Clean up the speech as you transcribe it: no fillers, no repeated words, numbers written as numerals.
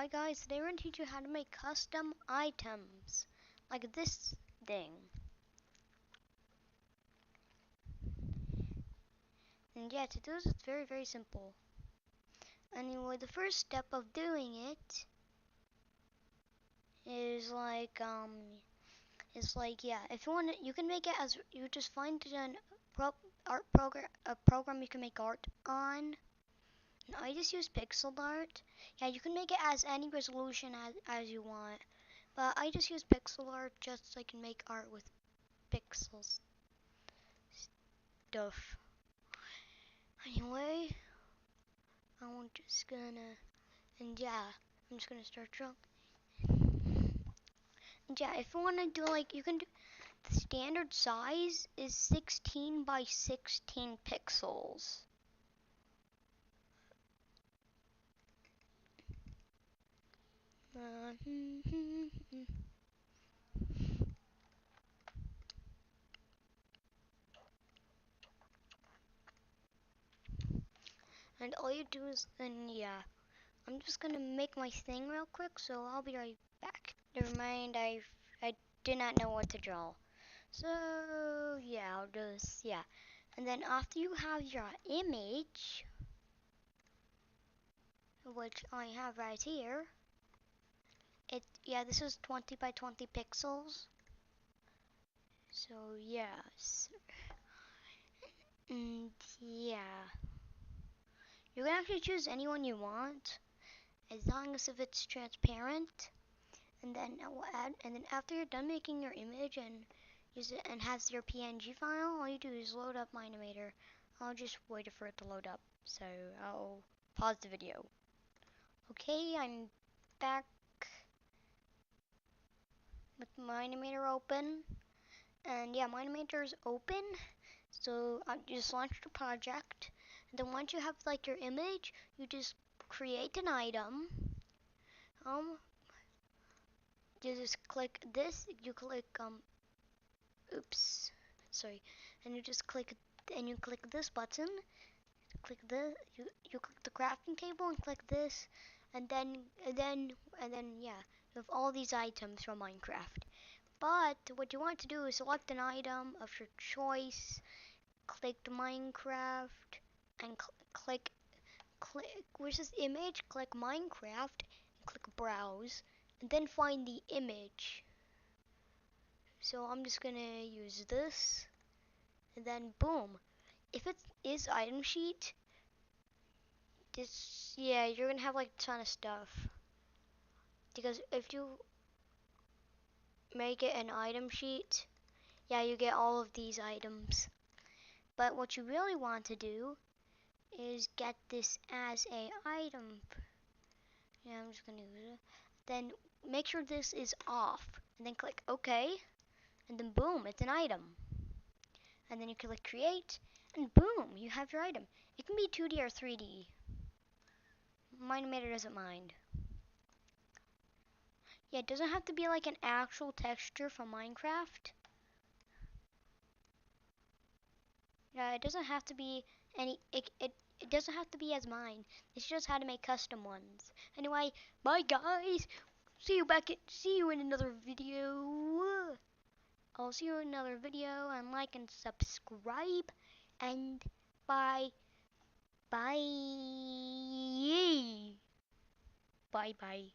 Hi guys, today we're going to teach you how to make custom items, like this thing. And yeah, to do this, it's very, very simple. Anyway, the first step of doing it is yeah, if you want it, you can make it as, you just find an a program you can make art on. And I just use pixel art. Yeah, you can make it as any resolution as you want. But I just use pixel art just so I can make art with pixels stuff. Anyway, I'm just gonna, and yeah, I'm just gonna start drawing. And yeah, if you wanna do you can do, the standard size is 16 by 16 pixels. And all you do is, and yeah, I'm just gonna make my thing real quick, so I'll be right back. Never mind, I did not know what to draw. So yeah, I'll just, yeah. And then after you have your image, which I have right here, this is 20 by 20 pixels. So yes, and yeah, you can actually choose anyone you want, as long as if it's transparent. And then after you're done making your image and use it and has your PNG file, all you do is load up mine-imator. I'll just wait for it to load up, so I'll pause the video. Okay, I'm back with mine-imator open, and yeah, mine-imator is open. So I just launched the project, and then once you have your image, you just create an item. You just click this. You click oops, sorry, and you just click this button. Click this. You click the crafting table and click this, and then yeah, you have all these items from Minecraft. But what you want to do is select an item of your choice, click Minecraft, and click where's this image? Click Minecraft, and click Browse, and then find the image. So I'm just gonna use this, and then boom. If it is item sheet, you're gonna have a ton of stuff. Because if you make it an item sheet, yeah, you get all of these items. But what you really want to do is get this as a item. Yeah, I'm just gonna use it. Then make sure this is off, and then click OK, and then boom, it's an item. And then you click create, and boom, you have your item. It can be 2D or 3D. mine-imator doesn't mind. Yeah, it doesn't have to be like an actual texture from Minecraft. Yeah, it doesn't have to be it doesn't have to be as mine. It's just how to make custom ones. Anyway, bye guys. See you in another video. I'll see you in another video, and like and subscribe, and bye. Bye. Bye bye.